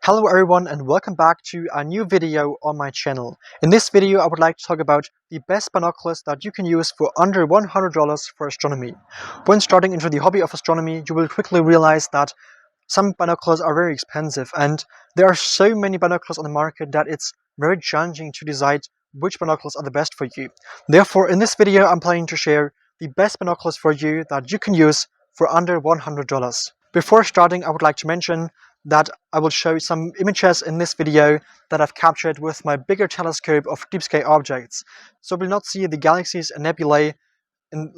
Hello everyone and welcome back to a new video on my channel. In this video I would like to talk about the best binoculars that you can use for under $100 for astronomy. When starting into the hobby of astronomy, you will quickly realize that some binoculars are very expensive and there are so many binoculars on the market that it's very challenging to decide which binoculars are the best for you. Therefore, in this video I'm planning to share the best binoculars for you that you can use for under $100. Before starting, I would like to mention that I will show some images in this video that I've captured with my bigger telescope of deep sky objects. So we'll not see the galaxies and nebulae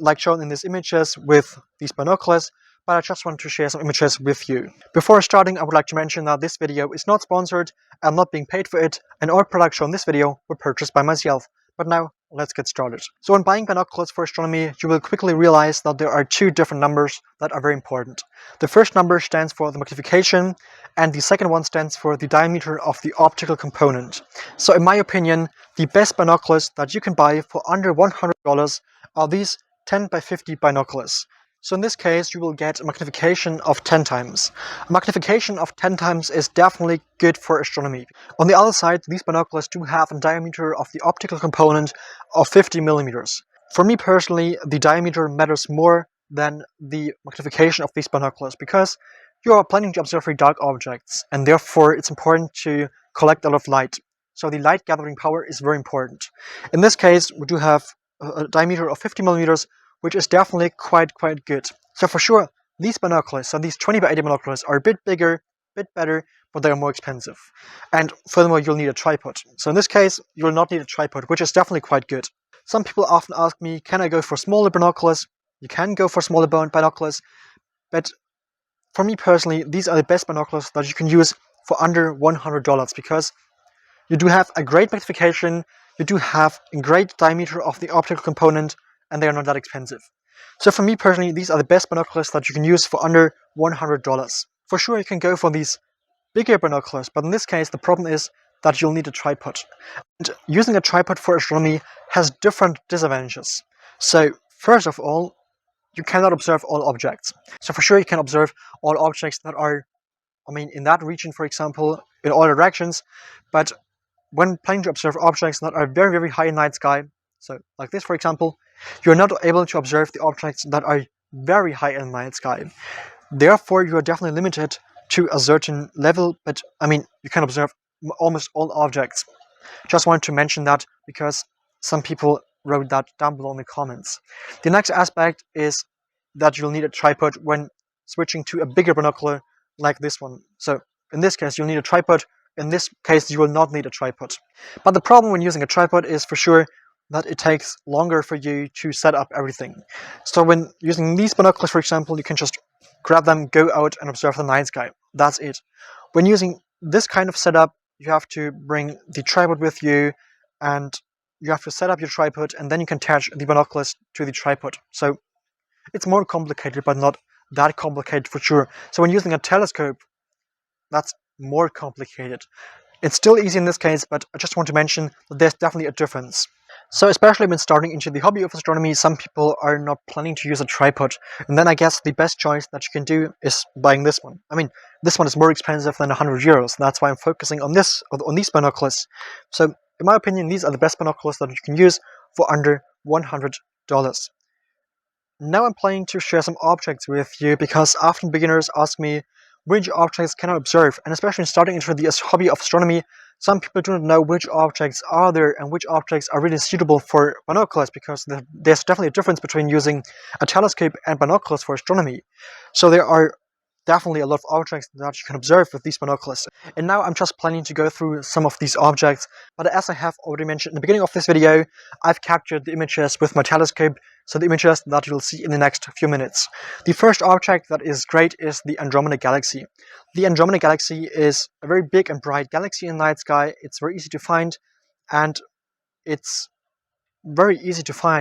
like shown in these images with these binoculars, but I just want to share some images with you. Before starting, I would like to mention that this video is not sponsored, I'm not being paid for it, and all products shown in this video were purchased by myself. But now, let's get started. So when buying binoculars for astronomy, you will quickly realize that there are two different numbers that are very important. The first number stands for the magnification, and the second one stands for the diameter of the optical component. So in my opinion, the best binoculars that you can buy for under $100 are these 10x50 binoculars. So in this case, you will get a magnification of 10 times. A magnification of 10 times is definitely good for astronomy. On the other side, these binoculars do have a diameter of the optical component of 50 millimeters. For me personally, the diameter matters more than the magnification of these binoculars because you are planning to observe very dark objects, and therefore it's important to collect a lot of light. So the light gathering power is very important. In this case, we do have a diameter of 50 millimeters, which is definitely quite good. So for sure, these binoculars, so these 20x80 binoculars are a bit bigger, a bit better, but they are more expensive. And furthermore, you'll need a tripod. So in this case, you will not need a tripod, which is definitely quite good. Some people often ask me, can I go for smaller binoculars? You can go for smaller binoculars, but for me personally, these are the best binoculars that you can use for under $100 because you do have a great magnification, you do have a great diameter of the optical component, and they are not that expensive. So for me personally, these are the best binoculars that you can use for under $100. For sure, you can go for these bigger binoculars, but in this case, the problem is that you'll need a tripod. And using a tripod for astronomy has different disadvantages. So first of all, you cannot observe all objects. So for sure, you can observe all objects that are, in that region, for example, in all directions, but when planning to observe objects that are very high in night sky, so like this, for example, you're not able to observe the objects that are very high in the night sky. Therefore, you are definitely limited to a certain level, but you can observe almost all objects. Just wanted to mention that because some people wrote that down below in the comments. The next aspect is that you'll need a tripod when switching to a bigger binocular like this one. So in this case, you'll need a tripod. In this case, you will not need a tripod. But the problem when using a tripod is for sure that it takes longer for you to set up everything. So when using these binoculars, for example, you can just grab them, go out and observe the night sky. That's it. When using this kind of setup, you have to bring the tripod with you and you have to set up your tripod and then you can attach the binoculars to the tripod. So it's more complicated, but not that complicated for sure. So when using a telescope, that's more complicated. It's still easy in this case, but I just want to mention that there's definitely a difference. So especially when starting into the hobby of astronomy, some people are not planning to use a tripod. And then I guess the best choice that you can do is buying this one. This one is more expensive than €100. That's why I'm focusing on these binoculars. So in my opinion, these are the best binoculars that you can use for under $100. Now I'm planning to share some objects with you because often beginners ask me which objects can I observe, and especially starting into the hobby of astronomy, some people do not know which objects are there and which objects are really suitable for binoculars because there's definitely a difference between using a telescope and binoculars for astronomy. So there are definitely a lot of objects that you can observe with these binoculars. And now I'm just planning to go through some of these objects, but as I have already mentioned in the beginning of this video, I've captured the images with my telescope, so the images that you'll see in the next few minutes. The first object that is great is the Andromeda Galaxy. The Andromeda Galaxy is a very big and bright galaxy in the night sky. It's very easy to find,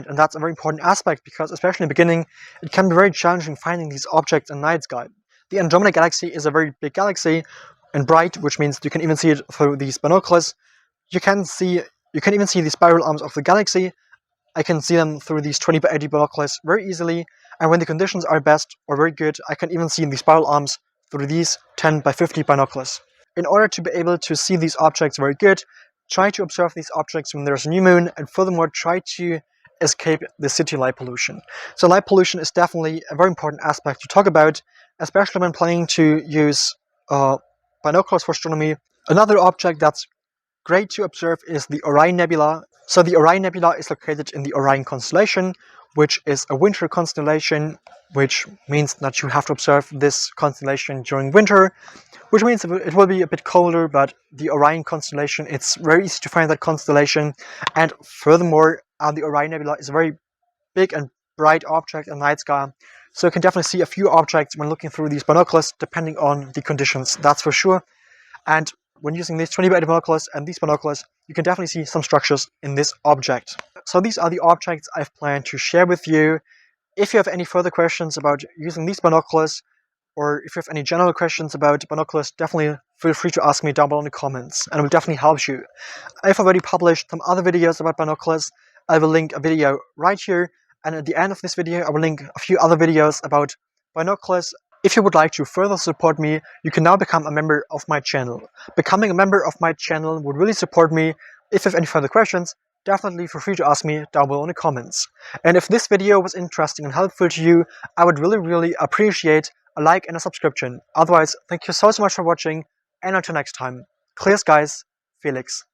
and that's a very important aspect because especially in the beginning, it can be very challenging finding these objects in the night sky. The Andromeda Galaxy is a very big galaxy and bright, which means you can even see it through these binoculars. You can even see the spiral arms of the galaxy. I can see them through these 20x80 binoculars very easily, and when the conditions are best or very good, I can even see the spiral arms through these 10x50 binoculars. in order to be able to see these objects very good, try to observe these objects when there's a new moon, and furthermore try to escape the city light pollution. So light pollution is definitely a very important aspect to talk about, especially when planning to use binoculars for astronomy. Another object that's great to observe is the Orion Nebula. So the Orion Nebula is located in the Orion constellation, which is a winter constellation, which means that you have to observe this constellation during winter, which means it will be a bit colder, but the Orion constellation, it's very easy to find that constellation. And furthermore, the Orion Nebula is a very big and bright object in the night sky, so you can definitely see a few objects when looking through these binoculars, depending on the conditions, that's for sure. And when using these 20x80 binoculars and these binoculars, you can definitely see some structures in this object. So these are the objects I've planned to share with you. If you have any further questions about using these binoculars, or if you have any general questions about binoculars, definitely feel free to ask me down below in the comments, and it will definitely help you. I've already published some other videos about binoculars. I will link a video right here, and at the end of this video I will link a few other videos about binoculars. If you would like to further support me, you can now become a member of my channel. Becoming a member of my channel would really support me. If you have any further questions, definitely feel free to ask me down below in the comments. And if this video was interesting and helpful to you, I would really appreciate a like and a subscription. Otherwise, thank you so much for watching, and until next time, clear skies, Felix.